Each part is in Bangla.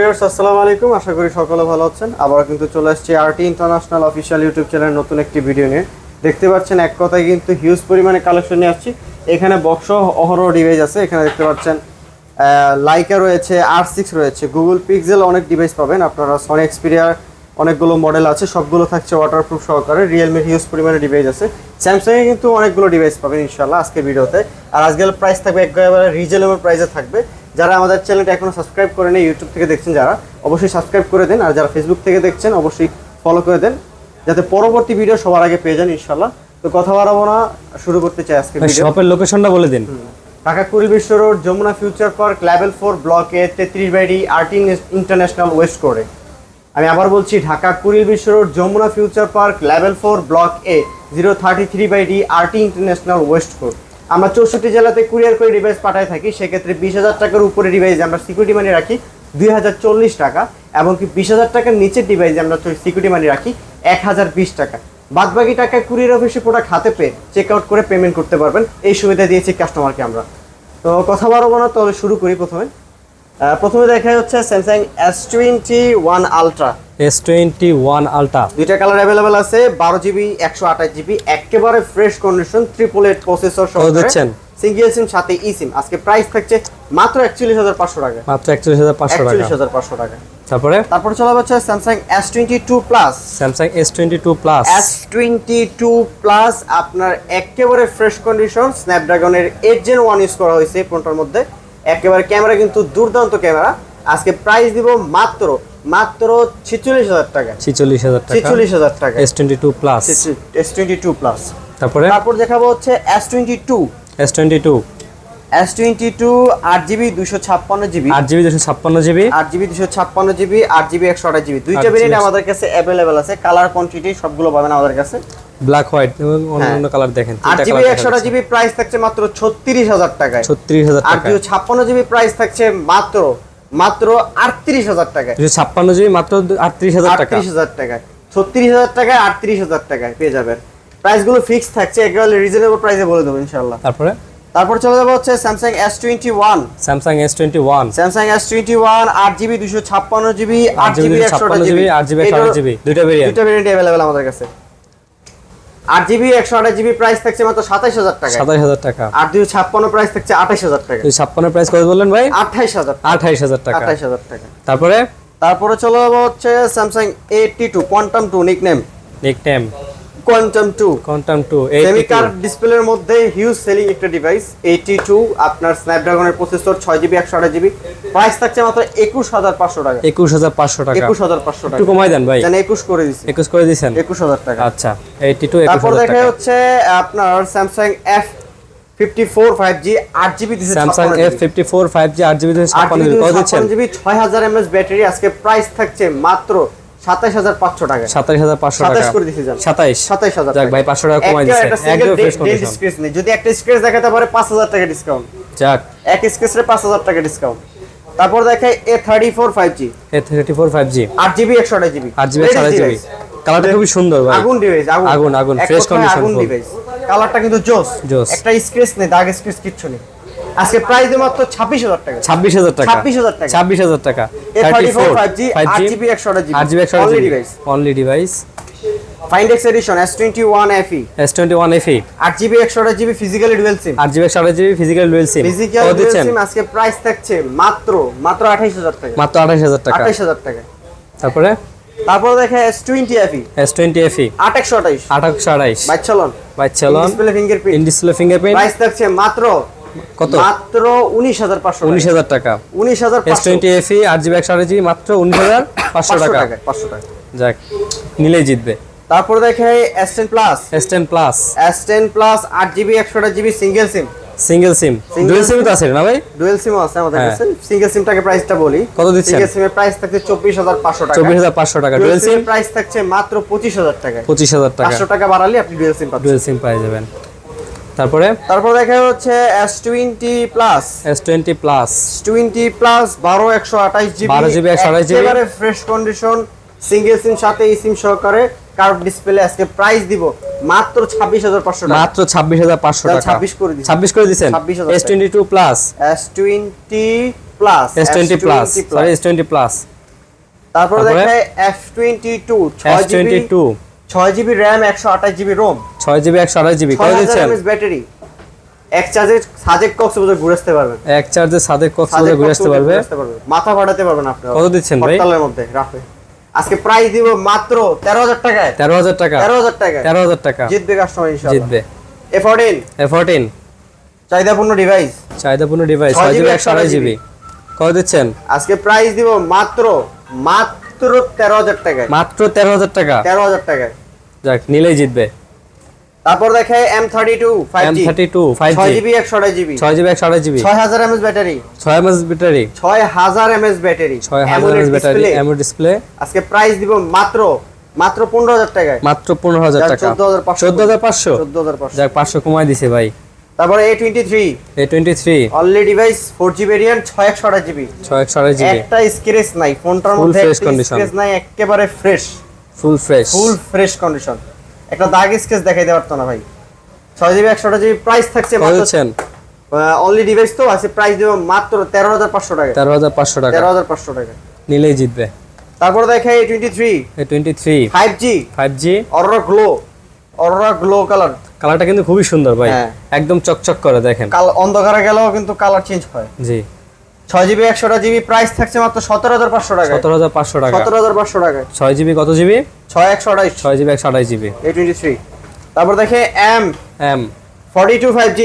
ভিউয়ার্স আসসালামু আলাইকুম, আশা করি সকলে ভালো আছেন। আবার কিন্তু চলে আসছে আরটি ইন্টারন্যাশনাল অফিসিয়াল ইউটিউব চ্যানেলের নতুন একটি ভিডিও নিয়ে। দেখতে পাচ্ছেন এক কথায় কিন্তু হিউজ পরিমাণে কালেকশন নিয়ে আসছি। এখানে বক্স অহরহ ডিভাইস আছে। এখানে দেখতে পাচ্ছেন লাইকা রয়েছে, R6 রয়েছে, গুগল পিক্সেল অনেক ডিভাইস পাবেন আপনারা। সনি এক্সপিরিয়ার অনেকগুলো মডেল আছে, সবগুলো থাকছে ওয়াটারপ্রুফ সহকারে। রিয়েলমির হিউজ পরিমাণে ডিভাইস আছে। স্যামসাংয়ে কিন্তু অনেকগুলো ডিভাইস পাবেন ইনশাআল্লাহ আজকের ভিডিওতে। আর আজকের প্রাইস থাকবে একেবারে রিজনেবল প্রাইসে থাকবে। যারা আমাদের চ্যানেলটা এখনো সাবস্ক্রাইব করেন, ইউটিউব থেকে দেখছেন যারা, অবশ্যই সাবস্ক্রাইব করে দেন। আর যারা ফেসবুক থেকে দেখছেন অবশ্যই ফলো করে দেন, যাতে পরবর্তী ভিডিও সবার আগে পেয়ে যান ইনশাআল্লাহ। তো কথা বাড়াবো না, শুরু করতে চাই আজকে ভিডিও। শপের লোকেশনটা বলে দিন। Dhaka Kuril Bishwa road, Jamuna future park, level 4 ব্লকে 33/D আরটি ইন্টারন্যাশনাল ওয়েস্ট কোরে। আমি আবার বলছি, Dhaka Kuril Bishwa road, Jamuna future park, level 4 block এ 033/D RT international west core. আমরা 64 জেলাতে কুরিয়ার করে ডিভাইস পাঠাই থাকি। সেক্ষেত্রে 20,000 টাকার উপরে ডিভাইস আমরা সিকিউরিটি মানি রাখি 2040 টাকা, এবং কি 20,000 টাকার নিচের ডিভাইসে আমরা সিকিউরিটি মানি রাখি 1020 টাকা। বাদবাকি টাকা কুরিয়ার অফিসে প্রোডাক্ট হাতে পেয়ে চেক আউট করে পেমেন্ট করতে পারবেন। এই সুবিধা দিয়েছি কাস্টমারকে আমরা। তো কথা বাড়াবো না, তবে শুরু করি। প্রথমে দেখা হচ্ছে Samsung S21 ultra. S21 ultra দুইটা কালার অ্যাভেলেবেল আছে, 12GB 128GB, একেবারে ফ্রেশ কন্ডিশন, 888 প্রসেসর সহ দিচ্ছেন, সিঙ্গেল সিম সাথে ই সিম। আজকে প্রাইস থাকছে মাত্র 41,500 টাকা। মাত্র 41,500 টাকা। 41,500 টাকা। তারপরে চলা হচ্ছে Samsung S22 plus. Samsung S22 plus. S22 plus আপনার একেবারে ফ্রেশ কন্ডিশন, স্ন্যাপড্রাগনের 8 Gen 1 ইউজ করা হয়েছে ফোনটার মধ্যে। একেবারে ক্যামেরা কিন্তু দুর্দান্ত ক্যামেরা। আজকে প্রাইস দিব মাত্র 46,000 টাকা। 46,000 টাকা। S22 plus. S22 plus. তারপর দেখাবো হচ্ছে S22 8GB 256GB 8GB 8GB 256GB দুইটা ভেরিয়েন্ট আমাদের কাছে अवेलेबल আছে। কালার কোয়ান্টিটি সবগুলো পাবেন আমাদের কাছে। ব্ল্যাক হোয়াইট এবং অন্যান্য কালার দেখেন। 8GB 128GB প্রাইস থাকছে মাত্র 36,000 টাকায়। 36,000 টাকা। আর 256GB প্রাইস থাকছে মাত্র 38,000 টাকায়। 256GB মাত্র 38,000 টাকা। 38,000 টাকায়, 36,000 টাকায় 38,000 টাকায় পেয়ে যাবেন। প্রাইসগুলো ফিক্স থাকছে, একেবারে রিজনেবল প্রাইসে বলে দেবো ইনশাআল্লাহ। তারপর চলে যাবো হচ্ছে Samsung S21। Samsung S21 8GB 256GB 8GB 128GB 8GB দুইটা ভেরিয়েন্ট अवेलेबल আমাদের কাছে। 8GB 128GB প্রাইস থাকছে মাত্র 27,000 টাকা। 27,000 টাকা। আর 256 প্রাইস থাকছে 28,000 টাকা। 256 প্রাইস কত বললেন ভাই? 28,000 টাকা। 28,000 টাকা। তারপরে চলে যাবো হচ্ছে Samsung A82 quantum 2 nickname quantum 2 semi curve ডিসপ্লের মধ্যে হিউজ সেলিং একটা ডিভাইস। 82 আপনার স্ন্যাপড্রাগনের প্রসেসর, 6GB 128GB, প্রাইস থাকছে মাত্র 21,500 টাকা। 21,500 টাকা। 21,500 টাকা একটু কমাই দেন ভাই। জানেন 21 করে দিছি। 21 করে দিবেন। 21,000 টাকা। আচ্ছা 82 তারপর 21,000 দেখা টাকা। হচ্ছে আপনার Samsung F54 5G 8GB Samsung F54 5G 8GB 256GB কত দিচ্ছেন? 6000 mAh ব্যাটারি। আজকে প্রাইস থাকছে মাত্র 27,500 টাকা। 27,500 টাকা। 27 করে দিছি জান। 27,000 যাক ভাই 500 টাকা কমাই দিয়েছেন। একদম ফ্রেশ কন্ডিশন। স্ক্র্যাচ নেই, যদি একটা স্ক্র্যাচ দেখাতে পারে 5,000 টাকা ডিসকাউন্ট। যাক এক স্ক্র্যাচে 5,000 টাকা ডিসকাউন্ট। তারপর দেখাই A34 5G 5G 8GB 128GB 8GB 128GB কালারটা খুবই সুন্দর ভাই। আগুন ডিভাইস, আগুন ফ্রেশ কন্ডিশন আগুন ডিভাইস। কালারটা কিন্তু জোস। একটা স্ক্র্যাচ নেই, দাগ স্ক্র্যাচ কিচ্ছু নেই। আজকে প্রাইস মাত্র 26,000 টাকা। 26,000 টাকা। 26,000 টাকা। A34 5G 8GB 128GB 8GB 128GB only device. ফাইন্ডেক্স edition S21 FE 8GB 128GB physically dual SIM 8GB 128GB physical dual SIM কত দিচ্ছেন? আজকে প্রাইস থাকছে মাত্র 28,000 টাকা। মাত্র 28,000 টাকা। 28,000 টাকা। তারপর দেখে S20 FE 828 828 বাইক চালান ডিসপ্লে ফিঙ্গারপ্রিন্ট প্রাইস থাকছে মাত্র কত? মাত্র 19,500 19,000 টাকা। 19,500 S20 FE 8GB 128GB মাত্র 19,500 টাকা। 500 টাকা। যাক নিলেই জিতবে। তারপর দেখে S10 plus 8GB 128GB single SIM dual SIM তো আছে না ভাই? ডুয়াল সিমও আছে আমাদের কাছে। সিঙ্গেল সিমটাকে প্রাইসটা বলি কত দিচ্ছেন? সিঙ্গেল সিমের প্রাইস থাকছে 24,500 টাকা। 24,500 টাকা। ডুয়াল সিমের প্রাইস থাকছে মাত্র 25,000 টাকা। 25,000 টাকা। 500 টাকা বাড়ালে আপনি ডুয়াল সিম পাবেন। ডুয়াল সিম পেয়ে যাবেন। তারপর দেখা হচ্ছে S20 প্লাস 12 128GB 128GB একেবারে ফ্রেশ কন্ডিশন, সিঙ্গেল সিম সাথে ই সিম সহকারে, কার্ভ ডিসপ্লে। আজকে প্রাইস দিব মাত্র 26,500 টাকা। মাত্র 26,500 টাকা। 26 করে দিছি। 26 করে দিবেন। S22 plus S20 plus S20 plus sorry S20 plus. তারপর দেখায় F22 S22 6GB RAM 128GB ROM 6GB 128GB কত দিচ্ছেন? ব্যাটারি, এক চার্জে সাজেক কক্সবাজার ঘুরে আসতে পারবেন। এক চার্জে সাদেক কক্সবাজার ঘুরে আসতে পারবে, মাথা ফাটাতে পারবেন আপনি। কত দিচ্ছেন ভাই? হরতালের মধ্যে রাফে আজকে প্রাইস দিব মাত্র 13000 টাকায়। 13000 টাকা 13000 টাকায় 13000 টাকা জিতবে কাস্টমার ইনশাআল্লাহ। জিতবে। A14 চাহিদাপূর্ণ ডিভাইস, চাহিদাপূর্ণ ডিভাইস 6GB 128GB কত দিচ্ছেন? আজকে প্রাইস দিব মাত্র 13000 টাকায়। মাত্র 13000 টাকা 13000 টাকায়। যাক নিলেই জিতবে। তারপর দেখায় M32 5G M32 5G 6GB 128GB 6GB 128GB 6000 mAh battery, 6 mAh battery 6000 mAh battery, 6000 mAh battery AMOLED display. আজকে প্রাইস দিব মাত্র 15000 টাকায়। মাত্র 15000 টাকা 14500 14500 যাক 500 কমায় দিছে ভাই। তারপরে A23 only device 4G variant 6128GB 6128GB একটা স্ক্র্যাচ নাই ফোনটার Full মধ্যে, fresh একটা condition। স্ক্র্যাচ নাই, একেবারে ফ্রেশ, ফুল ফ্রেশ কন্ডিশন। একটা দাগ স্ক্র্যাচ দেখাইতে পারতো না ভাই। 6GB 128GB প্রাইস থাকছে কত মাত্র দিচ্ছেন? অনলি ডিভাইস তো আছে, প্রাইস দেব মাত্র 13500 টাকা 13500 টাকা 13500 টাকা নিলেই জিতবে। তারপর দেখাই A23 5G Arora glow colour. কালারটা কিন্তু খুবই সুন্দর ভাই, হ্যাঁ। একদম চকচক করে দেখেন, অন্ধকারে গেলেও কিন্তু কালার চেঞ্জ হয়। জি 6GB 128GB প্রাইস থাকছে মাত্র 17500 টাকা 17500 টাকা 17500 টাকায়। 6GB কত জিবি? 6128 6GB 128GB A23। তারপর দেখে M42 5G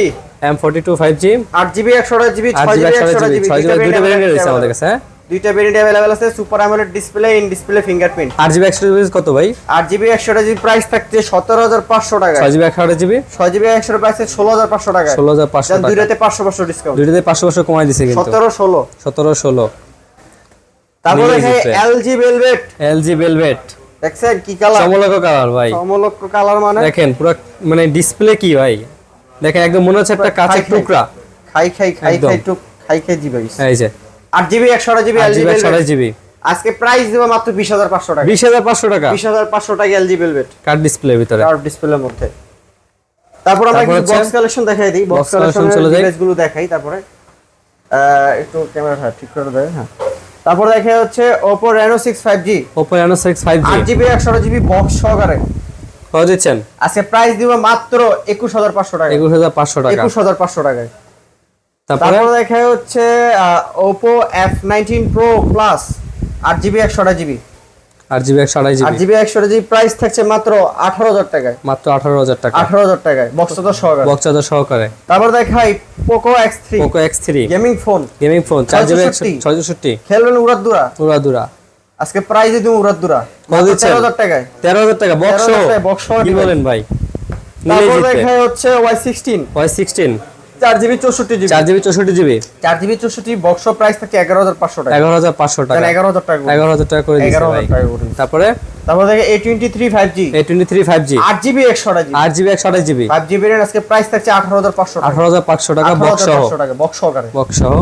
5G 8GB 128GB 8GB 6GB 6GB দুটো ভেরিয়েন্ট রয়েছে আমাদের কাছে, হ্যাঁ দুইটা ভেরিয়েন্ট अवेलेबल আছে। Super AMOLED display, in display fingerprint. 8GB 128GB কত ভাই? 8GB 128GB প্রাইস থাকছে 17500 টাকা 6GB 128GB 6GB 128 প্রাইস 16500 টাকা 16500 টাকা দুইটাতে 500 ডিসকাউন্ট। দুইটাতে 500 কমায় দিছে কিন্তু 17 16। 16। তারপর নিলেই দেখে জিতবে। LG ভেলভেট দেখছেন কি কালার, চমলক কালার ভাই, সমলক্ষ কালার মানে দেখেন পুরো মানে ডিসপ্লে কি ভাই, দেখেন একদম মনে হচ্ছে একটা কাঁচের টুকরা, খাই একদম। টুক খাই জিবাইস। এই যে 8GB 128GB 8GB 128GB আজকে প্রাইস দেব মাত্র 20500 টাকা 20500 টাকা 20500 টাকা LG ভেলভেট কার্ড ডিসপ্লে ভিতরে, কার্ভ ডিসপ্লের মধ্যে। তারপর আমরা তারপর কিছু হচ্ছে বক্স কালেকশন দেখাই দিই, box বক্স collection কালেকশনের চলে যাই। ডিভাইসগুলো দেখাই। তারপরে একটু ক্যামেরাটা ঠিক করে দেয়। হ্যাঁ তারপর দেখা হচ্ছে Oppo Reno 6 5G Oppo Reno 6 5G 8GB 128GB box সহকারে। কত দিচ্ছেন? আজকে প্রাইস দিব মাত্র 21500 টাকা 21500 টাকা 21500 টাকায়। তারপরে তারপর দেখা হচ্ছে Oppo F19 Pro Plus 8GB 128GB 8GB 128GB 8GB 128GB price থাকছে মাত্র 18000 টাকায় মাত্র 18000 টাকা 18000 টাকায় বক্স তো সহকারে। বক্স চার্জার সহকারে। তারপর দেখাই Poco X3 Poco X3 gaming phone 4GB 664 খেলবেন উড়াদুরা। উড়াদুরা আজকে প্রাইস দিই উড়াদুরা কত দিচ্ছেন? 13000 টাকায় 13000 টাকা বক্স 13000 টাকায় box সহ কি দিবেন। বলেন ভাই, নিলেই তারপর জিতবে। দেখা হচ্ছে Y16 Y16 4GB 64GB 4GB 64GB 4GB 64GB box price থাকে 11500 টাকা 11500 টাকা 11000 টাকা 11000 টাকা করে দিয়েছে ভাই। 11000 টাকা করে দিয়েছে। তারপরে তারপর দেখে A23 5G A23 5G 8GB 128GB 8GB 128GB 5GB এর আজকে প্রাইস থাকছে 18500 টাকা 18500 টাকা বক্স সহ 18500 টাকা বক্স সহকারে। বক্স সহ।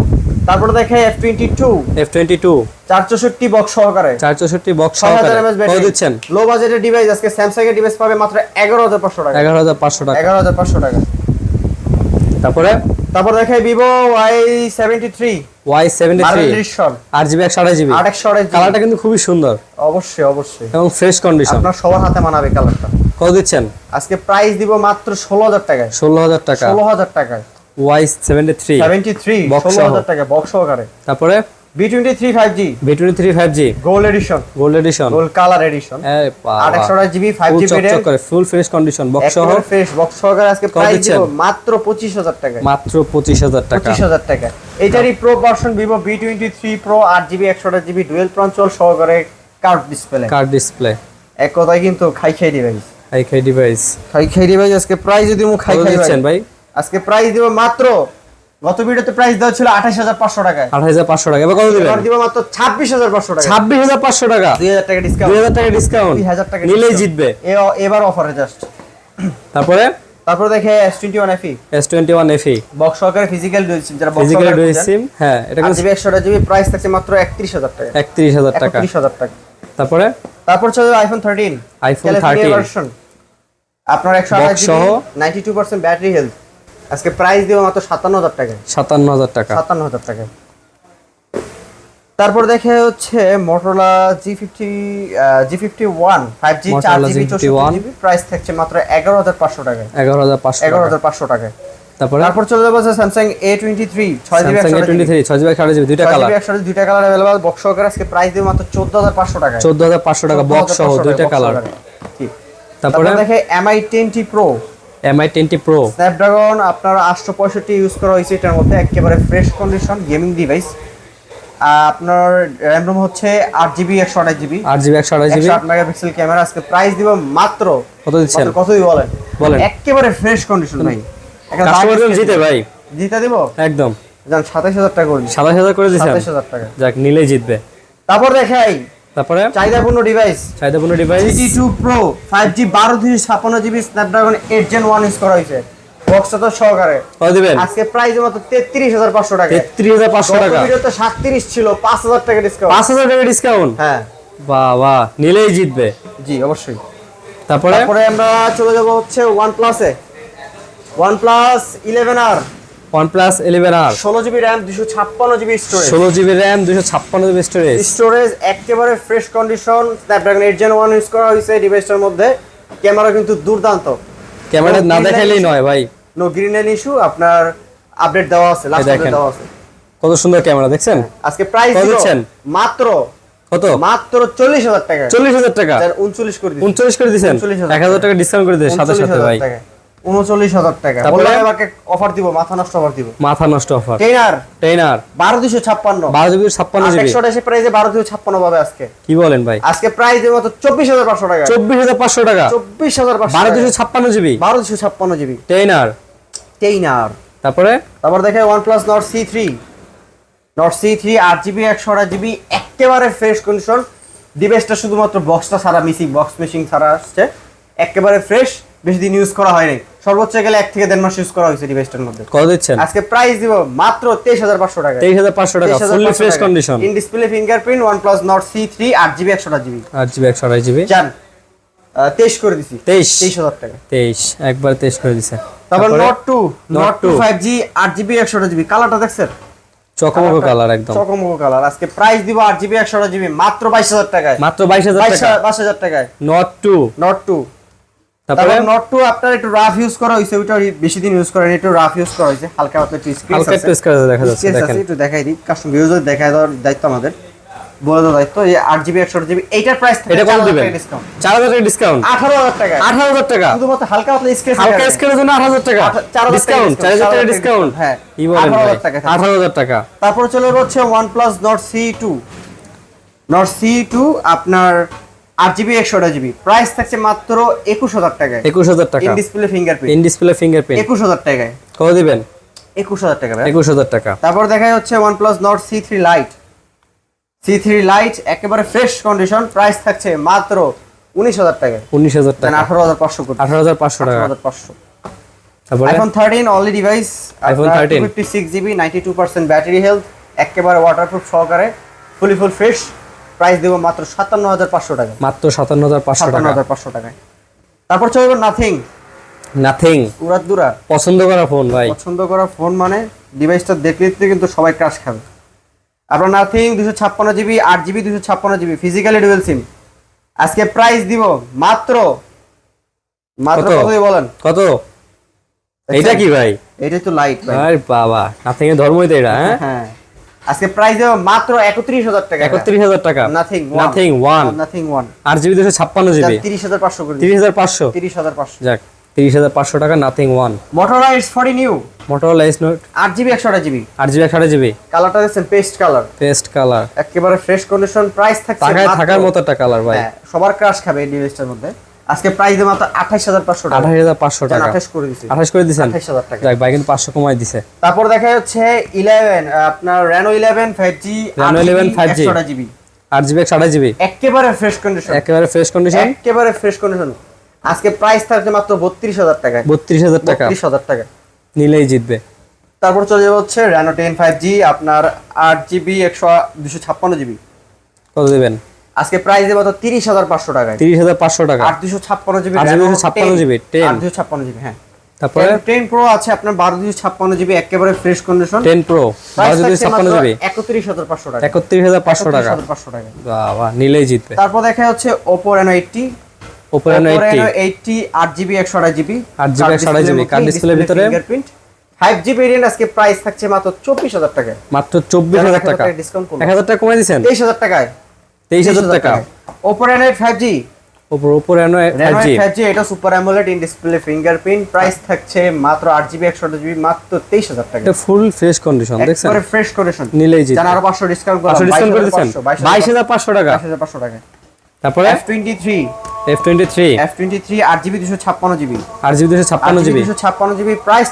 তারপর দেখে F22 F22 464 বক্স সহকারে 464 বক্স 6000 সহকারে mAh কত ব্যাটারি দিচ্ছেন? লো বাজেটের ডিভাইস আজকে স্যামসাং এর ডিভাইস পাবে মাত্র 11500 টাকা 11500 টাকা 11500 টাকা। তারপরে তারপর দেখে Vivo Y73 Y73 addition 8GB 128GB 828GB কালারটা কিন্তু খুবই সুন্দর অবশ্যই এবং ফ্রেশ কন্ডিশন। আপনার সবার হাতে মানাবে কালারটা। কত দিচ্ছেন? আজকে প্রাইস দিব মাত্র 16000 টাকায় 16000 টাকা 16000 টাকায় Y73 73 Box সহ। 16000 টাকা বক্স সহকারে। তারপরে B23 5G B23 5G gold addition gold addition gold colour addition এই বাবা 828GB ফুল 5G চকচক ভেরিয়েন্ট করে ফুল ফ্রেশ কন্ডিশন বক্স সহ ফ্রেশ বক্স সহকারে আজকে কত প্রাইস দিচ্ছেন? দিব মাত্র 25000 টাকায় মাত্র 25000 টাকা 25000 টাকা। এটারই pro version Vivo B23 Pro 8GB 128GB dual console সহকারে কার্ভ ডিসপ্লে। কার্ড ডিসপ্লে এক কথায় কিন্তু খাই ডিভাইস হাই ডিভাইস খাই ডিভাইস আজকে প্রাইস যদি মু খাই কত দিচ্ছেন ভাই? আজকে প্রাইস দিব মাত্র, গত ভিডিওতে প্রাইস দেওয়া ছিল 28500 টাকায় 28500 টাকা, এবার কত দিবেন? এবার দিব মাত্র 26500 টাকা 26500 টাকা 2000 টাকা ডিসকাউন্ট 2000 টাকা ডিসকাউন্ট 2000 টাকা নিলেই discount। জিতবে। এবার অফারে জাস্ট। তারপরে দেখে S21 FE S21 FE box সহকারে ফিজিক্যাল ডুয়াল সিম, যারা বক্স ফিজিক্যাল সহকারে ডুয়াল খুঁজেন, সিম, হ্যাঁ এটা কিন্তু 8GB 128GB প্রাইস থাকছে মাত্র 31000 টাকা 31000 টাকা। 31000 টাকা। তারপরে চলে iPhone 13 iPhone California 13 version আপনার Box 128GB সহ 92% ব্যাটারি হেলথ আজকে প্রাইস দিব মাত্র 57000 টাকা 57000 টাকা। 57000 টাকা। তারপর দেখে হচ্ছে Motorola G51 5G Motorola 4GB G51 64GB price থাকছে মাত্র 11500 টাকায়। 11500 টাকা। 11500 টাকায়। তারপরে তারপর চলে যাবো Samsung A23 6GB Samsung A23 6GB 128GB দুইটা কালার, 6GB দুইটা কালার अवेलेबल বক্স সহকারে আজকে প্রাইস দিব মাত্র 14500 টাকায়। 14500 টাকা বক্স সহ দুইটা কালার। তারপরে দেখে Mi 10T Pro Mi 10T Pro Snapdragon আপনার 865 ইউজ করা হয়েছে এটার মধ্যে, একেবারে ফ্রেশ কন্ডিশন গেমিং ডিভাইস। আপনার র্যাম রোম হচ্ছে 8GB 128GB 8GB 128GB 108 megapixel camera. আজকে প্রাইস দিব মাত্র কত দিচ্ছেন? কতই বলেন বলেন। একেবারে ফ্রেশ কন্ডিশন ভাই, কাস্টমার জিতে ভাই, জিতে দিব একদম জান 27000 টাকা করে দিন। 27000 করে দিছেন, 27000 টাকা। যাক নিলেই জিতবে। তারপর দেখাই তারপরে চাহিদাপূর্ণ ডিভাইস চাহিদাপূর্ণ device GT2 Pro 5G 1256GB Snapdragon 8 Gen 1 use করা হয়েছে বক্সটা তো সহকারে। কত দিবেন? আজকে প্রাইস মাত্র 33500 টাকা। 33500 টাকা। ভিডিওতে 37 ছিল, 5000 টাকা ডিসকাউন্ট। 5000 টাকা ডিসকাউন্ট, হ্যাঁ বাহ বাহ, নিলেই জিতবে। জি অবশ্যই। তারপরে তারপরে আমরা চলে যাব হচ্ছে OnePlus এ, OnePlus 11R OnePlus 11R 16GB RAM 256GB storage. 16GB RAM 256GB storage. Storage একেবারে fresh condition, Snapdragon 8 Gen 1 use করা হয়েছে ডিভাইসটার মধ্যে। ক্যামেরা কিন্তু দুর্দান্ত, ক্যামেরা না দেখাইলেই নয় ভাই, নো গ্রিন লাইন ইস্যু। আপনার আপডেট দেওয়া আছে, লাস্ট আপডেট দেখেন। দেওয়া আছে। কত সুন্দর ক্যামেরা দেখছেন। আজকে প্রাইস কত দিচ্ছেন দিচ্ছেন? মাত্র কত? মাত্র 40000 টাকা। 40000 টাকা 39 করে দিচ্ছি। 39 করে দিছেন, 39,000 1000 টাকা ডিসকাউন্ট করে দিয়েছে সাথে সাথে ভাই। 39000 টাকা। তারপরে? বললাম আমাকে অফার দিব, মাথা নষ্ট অফার দিব। মাথা নষ্ট অফার। 10R 12256 12256 56GB 128 প্রাইসে 12256 পাবে আজকে। কি বলেন ভাই? আজকে প্রাইস দেব মাত্র 24500 টাকা। 24500 টাকা 24500 12256GB 12256 10R। 10R। তারপরে তারপর দেখে OnePlus Nord C3 8GB 128GB একেবারে ফ্রেশ কন্ডিশন ডিভাইসটা, শুধুমাত্র বক্সটা ছাড়া বক্স মিসিং ছাড়া আসছে, একেবারে ফ্রেশ, বেশি দিন ইউজ করা হয়নি, সর্বোচ্চ গেলে 1 থেকে 1.5 মাস ইউজ করা হয়েছে ডিভাইসটার মধ্যে। কত দিচ্ছেন? আজকে প্রাইস দিব মাত্র 23500 টাকা। 23500 টাকা fully fresh condition, in display fingerprint OnePlus Nord C3 8GB 128GB 8GB 128GB জান 23 করে দিছি। 23000 টাকা। 23 একবার 23 করে দিছে। তারপর Nord 2 Nord 2 5G 8GB 128GB কালারটা দেখছেন, চকমকো কালার একদম চকমকো কালার। আজকে প্রাইস দিব 8GB 128GB মাত্র 22000 টাকায়। মাত্র 22000 টাকা 22000 টাকায় Nord 2। Nord 2। তারপরে তারপর Nord 2 আপনার একটু রাফ ইউজ করা হয়েছে, ওইটা বেশি দিন ইউজ করেন, একটু রাফ ইউজ করা হয়েছে, হালকা পাতলা একটু স্ক্র্যাচ হালকা আছে, একটু স্ক্র্যাচ দেখা যাচ্ছে দেখেন। একটু দেখাই দিই, কাস্টমার ভিউজ দেখায় দেওয়ার দায়িত্ব আমাদের, বলে দেওয়ার দায়িত্ব। এই 8GB 128GB এইটার প্রাইস থেকে এটা কত দিবেন? ডিসকাউন্ট 4000 টাকা ডিসকাউন্ট 18000 টাকা। 18000 টাকা শুধুমাত্র হালকা পাতলা স্ক্র্যাচ, হালকা স্কেলের জন্য 8000 টাকা ডিসকাউন্ট, 4000 টাকা ডিসকাউন্ট। হ্যাঁ কি বলেন ভাই? 18000 টাকা। 18000 টাকা। তারপর চলে হচ্ছে OnePlus Nord C2 আপনার 8GB 128GB প্রাইস থাকছে মাত্র 21000 টাকায়। 21000 টাকা in display fingerprint, in display fingerprint 21000 টাকায়। কত দিবেন? 21000 টাকা ভাই। 21000 টাকা। তারপর দেখাই হচ্ছে OnePlus Nord C3 Lite একেবারে ফ্রেশ কন্ডিশন, প্রাইস থাকছে মাত্র 19000 টাকায়। 19000 টাকা 18500 করে 18500 টাকা। 18500। তারপরে iPhone 13 only device, iPhone 13 256GB 92% battery health, একেবারে ওয়াটারপ্রুফ সহকারে, ফুল ফ্রেশ। প্রাইস দেব মাত্র 57500 টাকা। মাত্র 57500 টাকা 57500 টাকায়। তারপর চলবে নাথিং উড়াদুরা পছন্দ করা ফোন ভাই, পছন্দ করা ফোন, মানে ডিভাইসটা দেখলে কিন্তু সবাই ক্রাশ খাবে। আপনার nothing 256GB 8GB 256GB physically dual সিম। আজকে প্রাইস দিব মাত্র কত? কতই বলেন? কত? এটা কি ভাই? এটাই তো লাইট ভাই। আরে বাবা, নাথিং এর ধর্মই তো এটা। হ্যাঁ হ্যাঁ আজকে প্রাইস দেব মাত্র 31000 টাকা। 31000 টাকা নাথিং 1 8GB 256GB 30500 করে দিন। 30500 30500 যাক 30500 টাকা nothing 1। Motorola X40 new Motorola S Note 8GB 128GB 8GB 128GB কালারটা দেখছেন পেস্ট কালার, পেস্ট কালার, একেবারে ফ্রেশ কন্ডিশন। প্রাইস থাকছে টাকায় মাত্র- থাকার মতো একটা কালার ভাই। হ্যাঁ সবার ক্রাশ খাবে এই ডিভাইসটার মধ্যে। আজকে প্রাইস দেব মাত্র 28500 টাকা। 28500 টাকা 28 করে দিছি। 28 করে দিছেন। 28000 টাকা। যাক ভাই কিন্তু 500 কমাই দিছে। তারপর দেখা যাচ্ছে 11 আপনার Reno 11 5G Reno 11 5G 128GB 8GB 128GB একেবারে ফ্রেশ কন্ডিশন, একেবারে ফ্রেশ কন্ডিশন, একেবারে ফ্রেশ কন্ডিশন। আজকে প্রাইস থাকছে মাত্র 32000 টাকা। 32000 টাকা 32000 টাকা। নিলেই জিতবে। তারপর চলে যাবে হচ্ছে Reno 10 5G আপনার 8GB 256GB কত দিবেন? আজকে প্রাইস দেব মাত্র 30500 টাকায়। 30500 টাকা 8 256GB 8GB 256GB 10 256GB হ্যাঁ তারপরে 10 প্রো আছে আপনার 12 GB একেবারে ফ্রেশ কন্ডিশন। 10 প্রো 12 GB 31500 টাকা। 31500 টাকা। 31500 টাকা। বাবা নিলেই জিতবে। তারপর দেখা হচ্ছে Oppo Reno 80। Oppo Reno 80 8GB 128GB 8GB 128GB card ডিসপ্লের ভিতরে ফিঙ্গারপ্রিন্ট 5GB ভেরিয়েন্ট। আজকে প্রাইস থাকছে মাত্র 24000 টাকায়। মাত্র 24000 টাকা। ডিসকাউন্ট করব 1000 টাকা কমাই দিবেন 23000 টাকায়। 23000 টাকা। Oppo Reno 5G Oppo Reno 5G এটা super AMOLED in display fingerprint. Price থাকছে মাত্র 8GB 128GB মাত্র 23000 টাকা। এটা ফুল ফ্রেশ কন্ডিশন দেখছেন, একবারে ফ্রেশ কন্ডিশন। নিলেই জিতবে। জানা আরো 500 ডিসকাউন্ট করলাম। 500 ডিসকাউন্ট করে দিবেন 22500 টাকা। 22500 টাকা। তারপরে F23 8GB 256GB 8GB 256GB 256GB price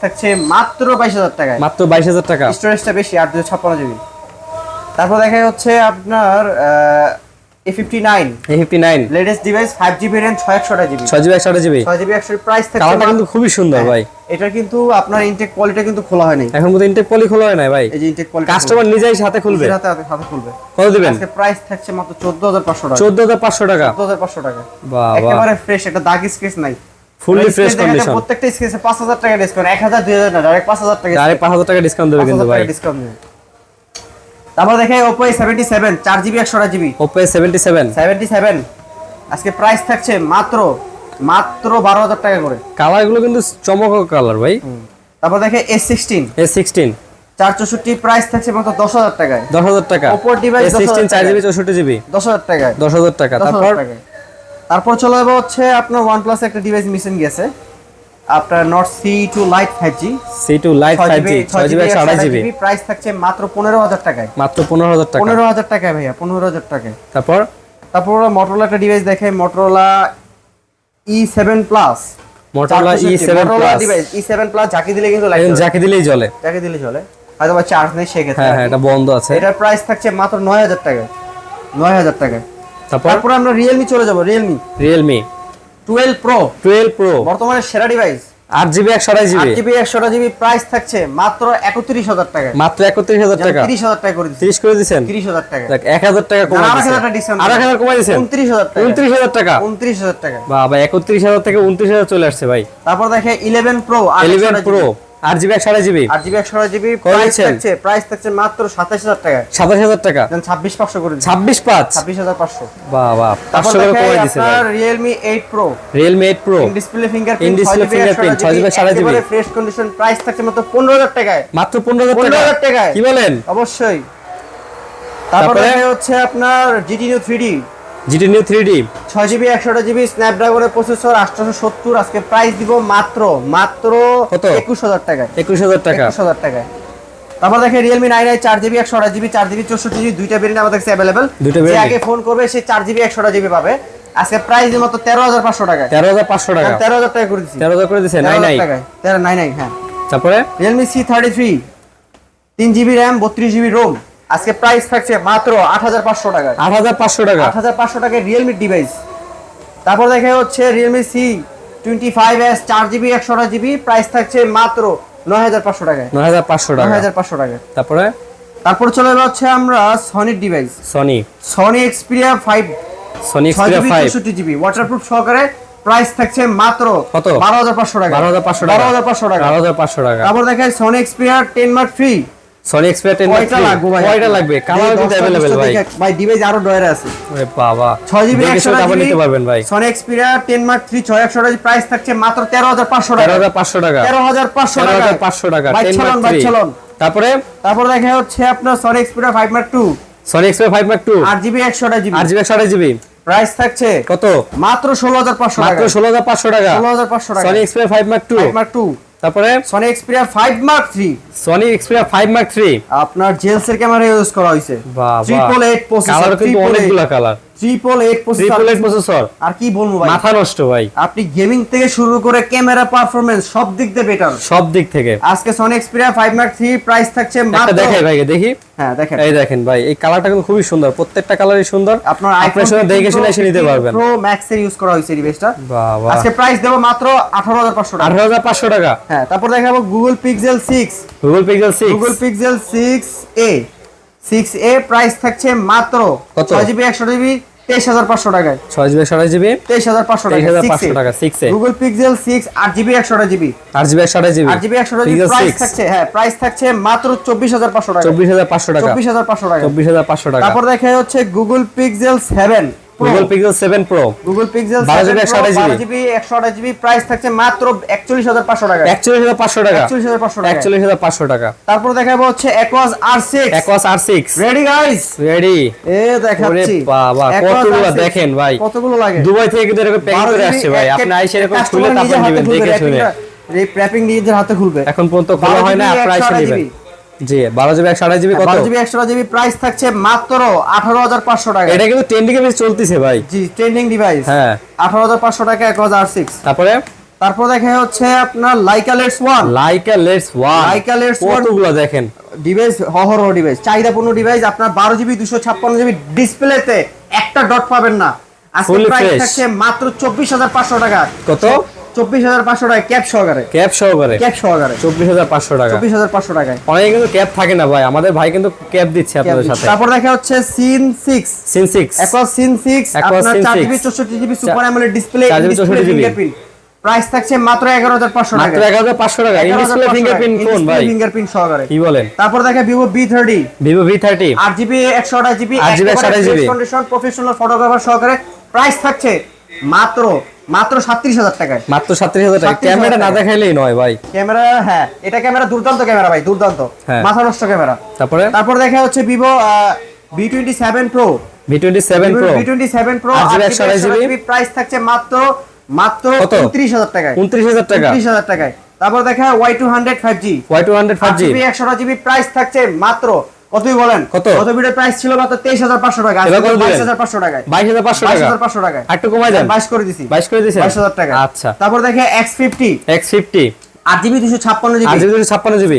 থাকছে মাত্র 22000 টাকায়। মাত্র 22000 টাকা। স্টোরেজটা বেশি 856GB। তারপর দেখা হচ্ছে আপনার A59 latest device 5G variant 6GB 6GB 128GB price থাকছে। কালারটা কিন্তু খুবই সুন্দর ভাই। এটা কিন্তু আপনার ইনটেক পলিটা কিন্তু খোলা হয়নি এখন মতো ইনটেক পলি খোলা হয় না ভাই। এই যে ইনটেক পলি কাস্টমার নিজেই সাথে খুলবে, হাতে খুলবে। কত দিবেন? আজকে প্রাইস থাকছে মাত্র 14500 টাকা। 14500 টাকা। 14500 টাকা। বাহ বাহ একেবারে ফ্রেশ, এটা দাগ স্কেচ নাই, ফুললি ফ্রেশ কন্ডিশন। প্রত্যেকটা স্কেচে 5000 টাকা ডিসকাউন্ট। 1000 2000 না, ডাইরেক্ট 5000 টাকা। ডাইরেক্ট 5000 টাকা ডিসকাউন্ট দেবে কিন্তু ভাই। ডিসকাউন্ট নেই। তারপর দেখে Oppo A77 4GB 128GB Oppo A77 আজকে প্রাইস থাকছে মাত্র 12000 টাকা করে। কালার গুলো কিন্তু চমৎকার কালার ভাই। তারপর দেখে A16 464 প্রাইস থাকছে মাত্র 10000 টাকায়। 10000 টাকা। Oppo device A16 4GB 64GB 10000 টাকায়। 10000 টাকা। তারপর চলে যাবো হচ্ছে আপনার OnePlus একটা ডিভাইস মিসিং গেছে, আপনার Nord C2 Lite 5G C2 Lite 5G 6GB 128GB price থাকছে মাত্র 15000 টাকায়। মাত্র 15000 টাকা। 15000 টাকায় ভাইয়া, 15000 টাকায়। তারপর Motorola একটা ডিভাইস দেখে, Motorola E7 Plus Motorola E7 Plus device E7 Plus যাকে দিলে কিন্তু লাইট যাকে দিলেই জ্বলে, যাকে দিলে চলে, হয়তো বা চার্জ নেই সেক্ষেত্রে। হ্যাঁ এটা বন্ধ আছে। এটার প্রাইস থাকছে মাত্র 9000 টাকায়। 9000 টাকায়। তারপর আমরা Realme চলে যাব। Realme 12 Pro বর্তমানে সেরা device. 8GB 128GB 8GB price থাকছে মাত্র 31000 টাকায়। মাত্র 31000 টাকা। 30000 টাকা করে দিচ্ছি। 30 করে দিবেন। 30000 টাকা। দেখ 1000 টাকা কমাই দিয়েছেন। 8000 টাকা ডিসকাউন্ট। আর 1000 কমাই দিয়েছেন। 29000 টাকা। 29000 টাকা। 29000 টাকা। বাবা 31000 থেকে 29000 চলে আসছে ভাই। তারপর দেখে 11 Pro 8GB 128GB 8GB দিচ্ছেন? প্রাইস থাকছে মাত্র 27000 টাকা। 27000 টাকা। 26500 করে দিচ্ছি। 26500 26500। বাবা 500 টাকা কমাই দিয়েছে ভাই। আপনার Realme 8 Pro Realme 8 Pro display fingerprint 6GB 128GB একেবারে ফ্রেশ কন্ডিশন। প্রাইস থাকছে মাত্র 15000 টাকায়। মাত্র 15000 টাকায়। কি বলেন? অবশ্যই। তারপরে হচ্ছে আপনার GT Neo 3D 6GB 128GB স্ন্যাপড্রাগনের processor 870 আজকে প্রাইস দিব মাত্র কত? 21000 টাকায়। 21000 টাকা। 21000 টাকায়। তারপর দেখে Realme 9i 4GB 128GB 4GB 64GB দুইটা ভেরিয়েন্ট আমাদের কাছে अवेलेबल। যে আগে ফোন করবে সে 4GB 128GB পাবে। আজকে প্রাইস দিব মাত্র 13500 টাকায়। 13500 টাকা। 13000 টাকা করে দিচ্ছি। 13000 করে দিয়েছেন। 13000 টাকায়। 99 হ্যাঁ। তারপরে Realme C33 3GB RAM 32GB ROM আজকে প্রাইস থাকছে মাত্র 8500 টাকায়। 8500 টাকা। 8500 টাকায় Realme ডিভাইস। তারপর দেখা হচ্ছে Realme C25s 4GB 128GB price থাকছে মাত্র 9500 টাকায়। 9500 টাকা। 9500 টাকায়। তারপর চলে যাচ্ছে আমরা Sony device. Sony Xperia 5 64GB waterproof সহকারে প্রাইস থাকছে মাত্র কত? 12500 টাকা। 12500 টাকা। 12500 টাকা। 12500 টাকা। তারপর দেখেন Sony Xperia 10 Mark III Sony Xperia 10 Mark III কয়টা লাগবে? কালার কিন্তু अवेलेबल ভাই। ভাই ডিভাইস আরো ডয়ারে আছে। ওরে বাবা 6GB দেখে শুনে আবার নিতে পারবেন ভাই। Sony Xperia 10 Mark III 6128 price থাকছে মাত্র 13500 টাকা। 13500 টাকা। 13500 টাকা। 13500 টাকা। ভাই 10 Mark III। তারপর দেখা হচ্ছে আপনার Sony Xperia 5 Mark II Sony Xperia 5 Mark II 8GB 128GB 128GB price থাকছে কত? মাত্র 16500 টাকা। মাত্র 16500 টাকা। 16500 টাকা। Sony Xperia 5 Mark II 5 Mark II তারপরে Sony Xperia 5 Mark III Sony Xperia 5 Mark III আপনার জেলসের ক্যামেরা ইউজ করা হয়েছে। বাহ 888 প্রসেসর। কালার কিন্তু অনেকগুলা কালার। 888 প্রসেসর। আর কি বলবো ভাই, মাথা নষ্ট ভাই। আপনি গেমিং থেকে শুরু করে ক্যামেরা পারফরম্যান্স সব দিক দিয়ে বেটার। সব দিক থেকে আজকে Sony Xperia 5 Mark III price থাকছে মাত্র দেখাই ভাই দেখি। হ্যাঁ দেখেন। এই দেখেন ভাই এই কালারটা কিন্তু খুবই সুন্দর, প্রত্যেকটা কালারই সুন্দর। আপনার আইফোন দেখে শুনে এসে নিতে পারবেন। Pro Max এর ইউজ করা হয়েছে ডিভাইসটা। বাবা আজকে প্রাইস দেব মাত্র 18500 টাকা। 18500 টাকা। হ্যাঁ তারপর দেখাবো Google Pixel 6 Google Pixel 6a price থাকছে মাত্র কত? 6GB 128GB 23,500 টাকায়। 6GB 28GB 23,500 টাকা। 23,500 টাকা 6 এ। Google Pixel 6 8GB 128GB 8GB 128GB 8GB 128GB Pixel price 6 থাকছে, হ্যাঁ প্রাইস থাকছে মাত্র 24,500 টাকা। 24,500 টাকা 24,500 টাকা। 24,500 টাকা। তারপর দেখা হচ্ছে Google Pixel 7 Google Pixel 7 Pro Google Pixel 12GB 7 Pro 128GB 12GB 128GB price থাকছে মাত্র 41,500 টাকা। 41,500 টাকা 41,500 টাকা। 41,500 টাকা। তারপর দেখাবো হচ্ছে Aquos R6 Aquos R6 ready guys, ready. দেখাচ্ছি। ওরে বাবা, Aquos কতগুলো R6 দেখেন ভাই, কতগুলো লাগে। দুবাই থেকে কিন্তু এরকম প্যাকিং করে আসছে ভাই। আপনি আইসা এরকম খুলে তারপর নেবেন দেখে শুনে। এই র‍্যাপিং নিজের হাতে খুলবে। এখন পর্যন্ত খোলা হয় না, আপনি আইসা নেবেন। জি 12GB 128GB কত? 12GB 128GB প্রাইস থাকছে মাত্র 18,500 টাকা। এটা কিন্তু ট্রেন্ডিং এ চলতেছে ভাই। জি ট্রেন্ডিং ডিভাইস। হ্যাঁ 18,500 টাকা Aquos R6। তারপর দেখা হচ্ছে আপনার Leica Lens 1 Leica Lens 1 Leica Lens 1 কতগুলো দেখেন ডিভাইস, হহর ডিভাইস, চাহিদাপূর্ণ ডিভাইস। আপনার 12GB 256GB ডিসপ্লেতে একটা ডট পাবেন না। আজকে Fully প্রাইস fresh। থাকছে মাত্র 24,500 টাকা। কত? 24,500 টাকা ক্যাপ সহকারে। ক্যাপ সহকারে 24,500 টাকা। 24,500 টাকায়। অনেকে কিন্তু ক্যাপ থাকে না ভাই, আমাদের ভাই কিন্তু ক্যাপ দিচ্ছে আপনাদের সাথে। তারপর দেখা হচ্ছে Scene 6 Aquos Scene 6 Aquos আপনার Scene 4GB 6 64GB super AMOLED display, 4GB 64GB fingerprint. Price থাকছে মাত্র 11,500 টাকা। মাত্র 11,500 টাকা। ইন ডিসপ্লে ফিঙ্গারপ্রিন্ট ফোন ভাই, ফিঙ্গারপ্রিন্ট সহকারে। কি বলেন? তারপর দেখা Vivo V30 8GB 8GB 128GB condition professional photographer সহকারে। প্রাইস থাকছে মাত্র 37,000 টাকায়। মাত্র 37,000 টাকা। 37,000 ক্যামেরা না দেখাইলেই নয় ভাই। ক্যামেরা, হ্যাঁ এটা ক্যামেরা দুর্দান্ত ক্যামেরা ভাই, দুর্দান্ত, হ্যাঁ। মাথা নষ্ট ক্যামেরা। তারপর দেখা হচ্ছে Vivo V27 Pro V27 Pro 8GB 128GB price থাকছে মাত্র কত? 29,000 টাকায়। 29,000 টাকা 29,000 টাকায়। তারপর দেখা Y200 5G Y200 5G 128GB price থাকছে মাত্র কতই বলেন? কত? ভিডিওর প্রাইস ছিল মাত্র 23,500 টাকা, এবার কত দিবেন? 22,500 টাকায়। 22,500 টাকা 22,500 টাকায়। একটু কমাই দেন। 22 করে দিছি। 22 করে দিয়েছেন 22,000 টাকা। আচ্ছা। তারপর দেখে X50 X50 8GB 256GB 8GB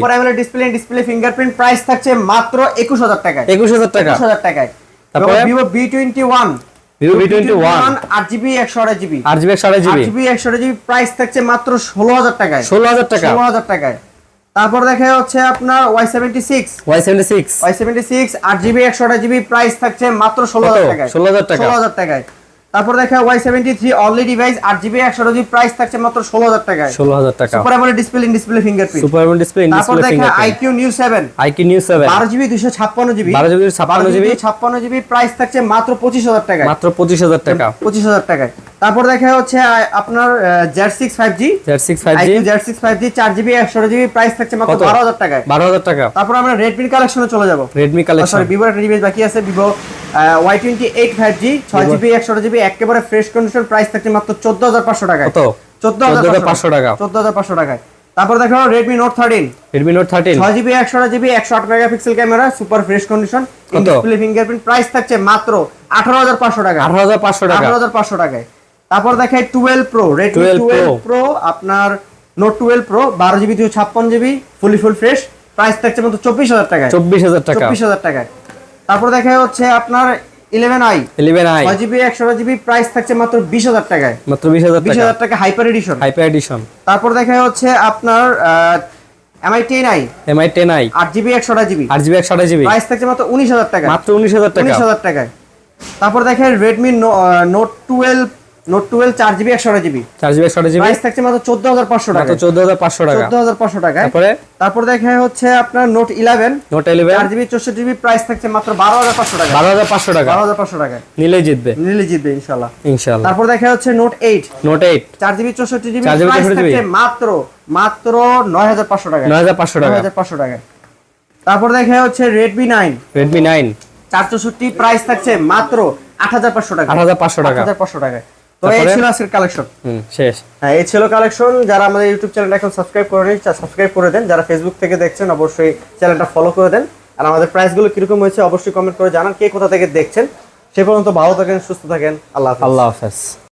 super AMOLED display fingerprint price থাকছে মাত্র 21,000 টাকায়। 21,000 টাকা 21,000 টাকায়। তারপরে Vivo V21 8GB 128GB 8GB 128GB price থাকছে মাত্র 16,000 টাকায়। 16,000 টাকা 16,000 টাকায়। তারপর দেখা হচ্ছে আপনার Y76 8GB 128GB প্রাইস থাকছে মাত্র 16,000 টাকায়। 16,000 টাকা 16,000 টাকায়। তারপর দেখা Y73 only device 8GB 128GB price থাকছে মাত্র 16,000 টাকায়। 16,000 টাকা super AMOLED display fingerprint. Super AMOLED display তারপর দেখা fingerprint IQ Neo 7 IQ Neo 7 12GB 256GB 12GB price থাকছে মাত্র 25,000 টাকায়। মাত্র 25,000 টাকা 25,000 টাকায়। তারপর দেখা হচ্ছে আপনার Z6 5G Z6 5G IQ Z6 5G 4GB 128GB price থাকছে মাত্র 12,000 টাকায়। 12,000 টাকা। তারপর আমরা Redmi কালেকশনে চলে যাব। Redmi কালেকশন সরি Vivo একটা ডিভাইস বাকি আছে, Vivo Y28 5G 6GB 128GB একেবারে ফ্রেশ কন্ডিশন প্রাইস থাকছে মাত্র 14,500 টাকায়। কত? 14,500 টাকা 14,500 টাকায়। তারপর দেখো Redmi Note 13 6GB 128GB 108 megapixel camera super fresh condition display fingerprint price থাকছে মাত্র 18,500 টাকা 18,500 টাকা 18,500 টাকায়। তারপর দেখাই 12 Pro Redmi 12 Pro আপনার Note 12 Pro 12GB 256GB full fresh price থাকছে মাত্র 24,000 টাকায় 24,000 টাকা 24,000 টাকায়। তারপর দেখা হচ্ছে আপনার 11i 6GB 128GB প্রাইস থাকছে মাত্র 20,000 টাকায় মাত্র 20,000 টাকা হাইপার এডিশন। তারপর দেখা হচ্ছে আপনার MI 10i 8GB 128GB 128GB price থাকছে মাত্র 19,000 টাকা মাত্র 19,000 টাকা 19,000 টাকায়। তারপর দেখে Redmi Note 12 4GB 128GB 128GB price থাকছে মাত্র 14,500 টাকা 14,500 টাকা 14,500 টাকায়। তারপর দেখা হচ্ছে আপনার Note 11 4GB 64GB প্রাইস থাকছে মাত্র 12,500 টাকা 12,500 টাকা 12,500 টাকায়। নিলেই জিতবে ইনশাআল্লাহ। তারপর দেখা হচ্ছে Note 8 4GB 64GB প্রাইস থাকছে মাত্র 9,500 টাকা 9,500 টাকায়। তারপর দেখা হচ্ছে Redmi 9 464 প্রাইস থাকছে মাত্র 8,500 টাকা 8,500 টাকা 8,500 টাকায়। তো এই ছিল আজকের কালেকশন। শেষ। হ্যাঁ এই ছিল কালেকশন। যারা আমাদের ইউটিউব চ্যানেল এখন সাবস্ক্রাইব করেনি সাবস্ক্রাইব করে দেন, যারা ফেসবুক থেকে দেখছেন অবশ্যই চ্যানেলটা ফলো করে দেন। আর আমাদের প্রাইসগুলো কিরকম হয়েছে অবশ্যই কমেন্ট করে জানান, কে কোথা থেকে দেখছেন। সে পর্যন্ত ভালো থাকেন, সুস্থ থাকেন, আল্লাহ হাফেজ।